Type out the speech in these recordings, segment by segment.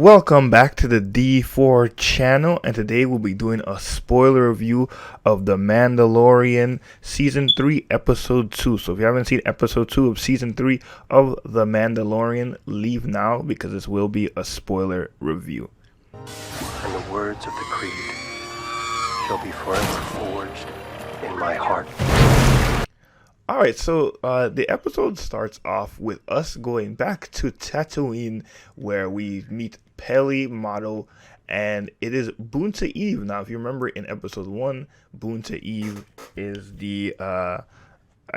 Welcome back to the D4 channel, and today we'll be doing a spoiler review of The Mandalorian Season 3, Episode 2. So if you haven't seen Episode 2 of Season 3 of The Mandalorian, leave now because this will be a spoiler review. And the words of the creed shall be forever forged in my heart. Alright, so the episode starts off with us going back to Tatooine where we meet Peli Motto, and it is Boonta Eve. Now, if you remember in episode 1, Boonta Eve is the, I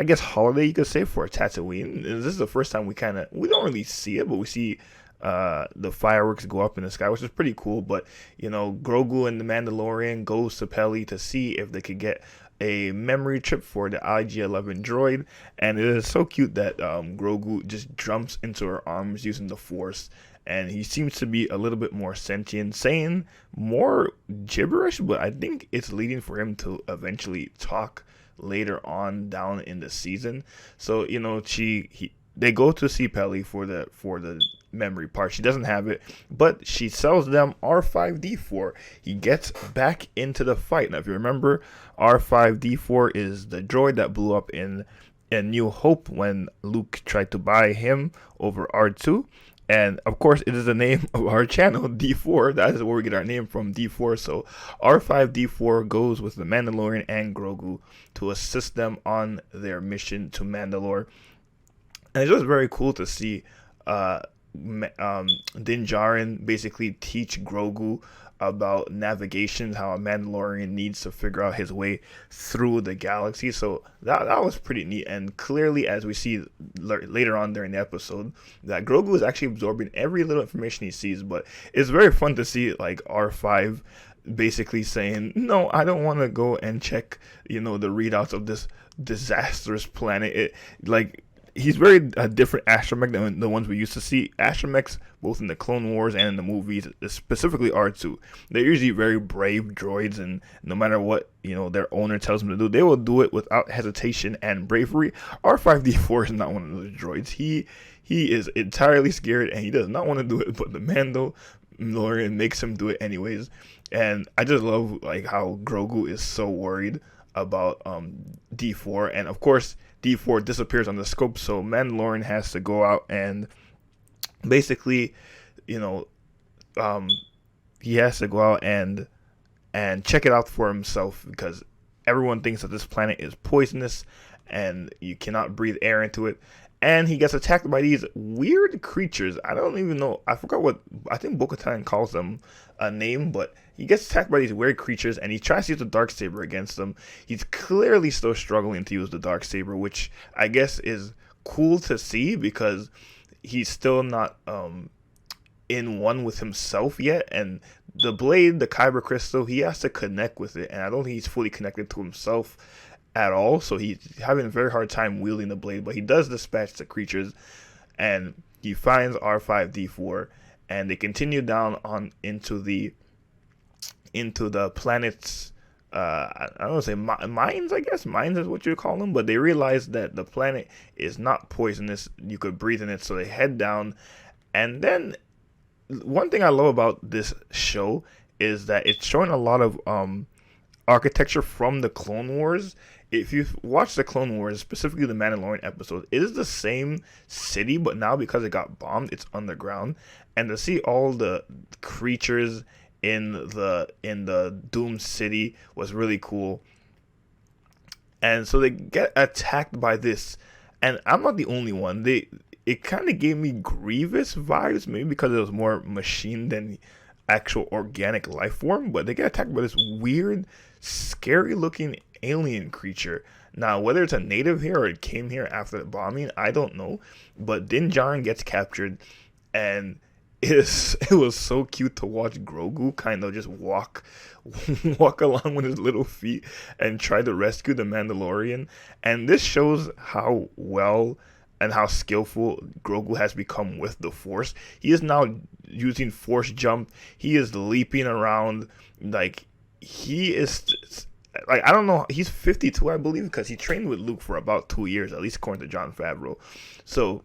guess, holiday you could say for Tatooine. This is the first time we don't really see it, but we see the fireworks go up in the sky, which is pretty cool. But, you know, Grogu and the Mandalorian goes to Peli to see if they could get a memory chip for the IG-11 droid, and it is so cute that Grogu just jumps into her arms using the Force, and he seems to be a little bit more sentient, saying more gibberish, but I think it's leading for him to eventually talk later on down in the season. So, you know, they go to see Peli for the memory part. She doesn't have it, but she sells them R5D4. He gets back into the fight. Now, if you remember, R5D4 is the droid that blew up in New Hope when Luke tried to buy him over R2. And of course, it is the name of our channel, D4. That is where we get our name from, D4. So R5D4 goes with the Mandalorian and Grogu to assist them on their mission to Mandalore. And it's just very cool to see Din Djarin basically teach Grogu about navigation, how a Mandalorian needs to figure out his way through the galaxy. So that was pretty neat. And clearly, as we see later on during the episode, that Grogu is actually absorbing every little information he sees. But it's very fun to see like R5 basically saying, no, I don't want to go and check, you know, the readouts of this disastrous planet. He's very different astromech than the ones we used to see. Astromechs, both in the Clone Wars and in the movies, specifically R2, they're usually very brave droids, and no matter what, you know, their owner tells them to do, they will do it without hesitation and bravery. R5D4 is not one of those droids. He is entirely scared, and he does not want to do it, but the Mandalorian makes him do it anyways. And I just love like how Grogu is so worried about D4, and of course D4 disappears on the scope, so Mandalorian has to go out and basically, you know, he has to go out and check it out for himself, because everyone thinks that this planet is poisonous and you cannot breathe air into it. And he gets attacked by these weird creatures. I don't even know. I forgot what. I think Bo-Katan calls them a name, but he gets attacked by these weird creatures, and he tries to use the Darksaber against them. He's clearly still struggling to use the Darksaber, which I guess is cool to see, because he's still not in one with himself yet. And the blade, the Kyber crystal, he has to connect with it, and I don't think he's fully connected to himself at all, so he's having a very hard time wielding the blade. But he does dispatch the creatures, and he finds R5D4, and they continue down on into the planet's I don't want to say mines. I guess mines is what you call them, but they realize that the planet is not poisonous. You could breathe in it, so they head down. And then one thing I love about this show is that it's showing a lot of architecture from the Clone Wars. If you've watched the Clone Wars, specifically the Mandalorian episode, it is the same city, but now because it got bombed, it's underground. And to see all the creatures in the doomed city was really cool. And so they get attacked by this, and I'm not the only one. It kind of gave me Grievous vibes, maybe because it was more machine than actual organic life form, but they get attacked by this weird, scary looking alien creature. Now, whether it's a native here or it came here after the bombing, I don't know, but Din Djarin gets captured, and it was so cute to watch Grogu kind of just walk along with his little feet and try to rescue the Mandalorian. And this shows how well and how skillful Grogu has become with the Force. He is now using Force jump. He is leaping around. Like, he is, like, I don't know, he's 52, I believe, because he trained with Luke for about 2 years, at least according to Jon Favreau. So,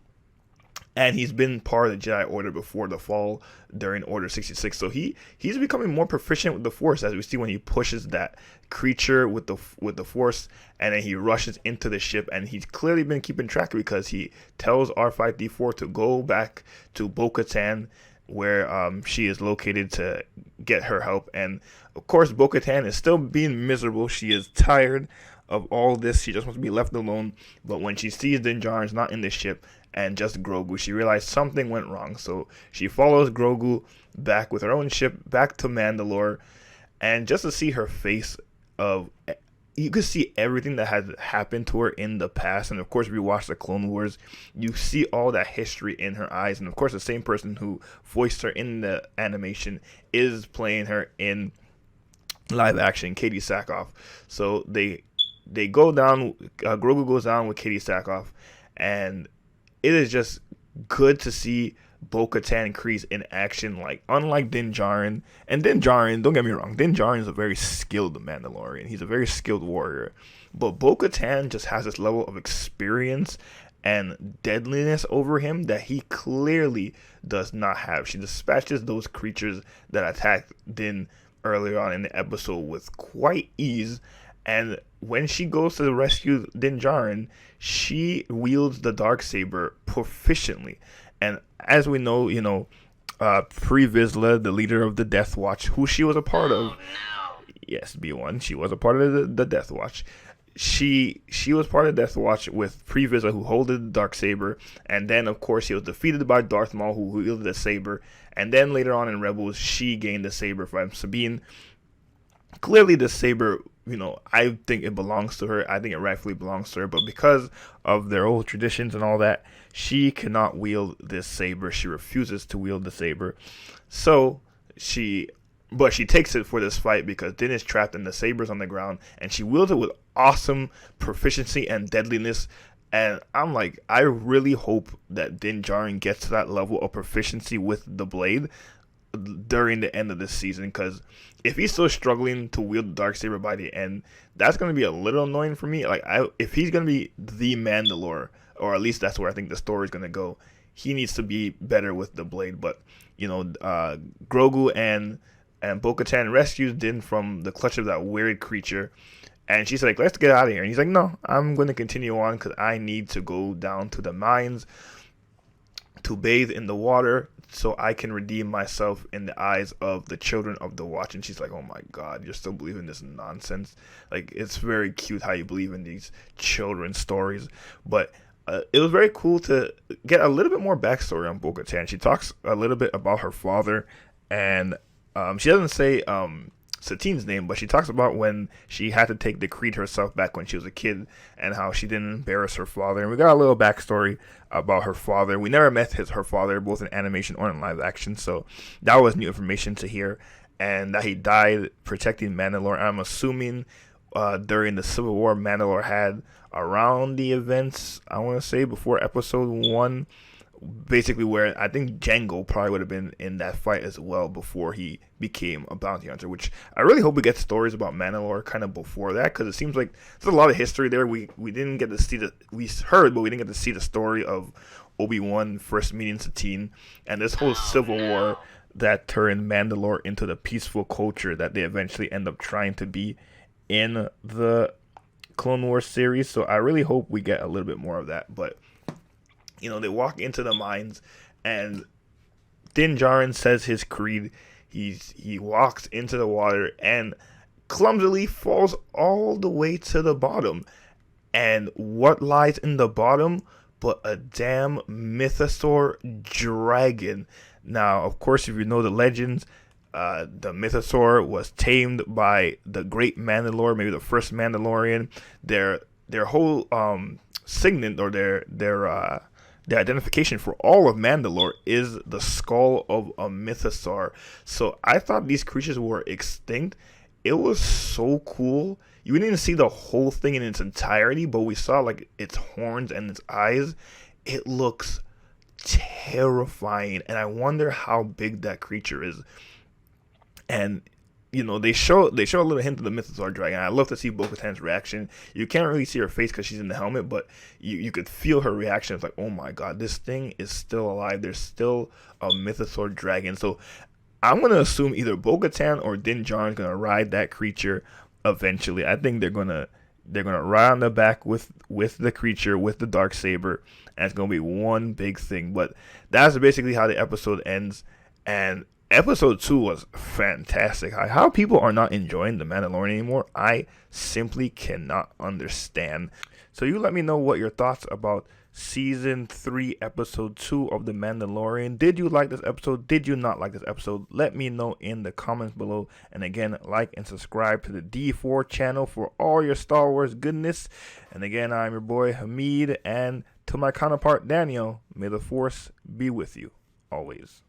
and he's been part of the Jedi Order before the fall during Order 66. So he's becoming more proficient with the Force, as we see when he pushes that creature with the Force, and then he rushes into the ship. And he's clearly been keeping track because he tells R5D4 to go back to Bo-Katan, where she is located, to get her help. And of course, Bo-Katan is still being miserable. She is tired of all this. She just wants to be left alone. But when she sees Din Djarin's not in the ship and just Grogu, she realized something went wrong. So she follows Grogu back with her own ship back to Mandalore, and just to see her face of, you could see everything that had happened to her in the past. And of course, if you watch the Clone Wars, you see all that history in her eyes. And of course, the same person who voiced her in the animation is playing her in live action, Katie Sackhoff. So they go down, Grogu goes down with Katie Sackhoff, and it is just good to see Bo-Katan Kryze in action, like, unlike Din Djarin. And Din Djarin, don't get me wrong, Din Djarin is a very skilled Mandalorian. He's a very skilled warrior. But Bo-Katan just has this level of experience and deadliness over him that he clearly does not have. She dispatches those creatures that attacked Din earlier on in the episode with quite ease. And when she goes to rescue Din Djarin, she wields the Darksaber proficiently. And as we know, Pre Vizsla, the leader of the Death Watch, who she was a part of. Yes, B1, she was a part of the Death Watch. She was part of Death Watch with Pre Vizsla, who holded the Darksaber. And then, of course, he was defeated by Darth Maul, who wielded the saber. And then later on in Rebels, she gained the saber from Sabine. Clearly, the saber, I think it belongs to her. I think it rightfully belongs to her. But because of their old traditions and all that, she cannot wield this saber. She refuses to wield the saber. But she takes it for this fight because Din is trapped and the saber's on the ground. And she wields it with awesome proficiency and deadliness. And I'm like, I really hope that Din Djarin gets to that level of proficiency with the blade during the end of this season, because if he's still struggling to wield the Darksaber by the end, that's going to be a little annoying for me. Like, if he's going to be the Mandalore, or at least that's where I think the story is going to go, he needs to be better with the blade. But Grogu and Bo-Katan rescues Din from the clutch of that weird creature, and she's like, let's get out of here. And he's like, no, I'm going to continue on because I need to go down to the mines to bathe in the water so I can redeem myself in the eyes of the children of the Watch. And she's like, oh my God, you're still believing this nonsense? Like, it's very cute how you believe in these children's stories. But it was very cool to get a little bit more backstory on Bo-Katan. She talks a little bit about her father, and she doesn't say Satine's name, but she talks about when she had to take the creed herself back when she was a kid, and how she didn't embarrass her father. And we got a little backstory about her father. We never met her father, both in animation or in live action, so that was new information to hear. And that he died protecting Mandalore. I'm assuming during the Civil War Mandalore had, around the events, I want to say before episode 1, basically where I think Jango probably would have been in that fight as well before he became a bounty hunter, which I really hope we get stories about Mandalore kind of before that, because it seems like there's a lot of history there. We didn't get to see we heard, but we didn't get to see the story of Obi-Wan first meeting Satine and this whole civil war that turned Mandalore into the peaceful culture that they eventually end up trying to be in the Clone Wars series. So I really hope we get a little bit more of that. But they walk into the mines, and Din Djarin says his creed. He walks into the water and clumsily falls all the way to the bottom. And what lies in the bottom but a damn mythosaur dragon? Now, of course, if you know the legends, the mythosaur was tamed by the great Mandalore, maybe the first Mandalorian. Their whole signet, or their identification for all of Mandalore, is the skull of a mythosaur. So I thought these creatures were extinct. It was so cool. You didn't see the whole thing in its entirety, but we saw like its horns and its eyes. It looks terrifying, and I wonder how big that creature is. And they show a little hint of the mythosaur dragon. I love to see Bo-Katan's reaction. You can't really see her face because she's in the helmet, but you could feel her reaction. It's like, oh my god, this thing is still alive. There's still a mythosaur dragon. So I'm gonna assume either Bo-Katan or Din Djarin's gonna ride that creature eventually. I think they're gonna ride on the back with the creature, with the dark saber, and it's gonna be one big thing. But that's basically how the episode ends. And episode 2 was fantastic. How people are not enjoying the Mandalorian anymore, I simply cannot understand. So you let me know what your thoughts about season 3 episode 2 of the Mandalorian. Did you like this episode? Did you not like this episode? Let me know in the comments below. And again, like and subscribe to the D4 channel for all your Star Wars goodness. And again, I'm your boy Hamid, and to my counterpart Daniel, may the force be with you always.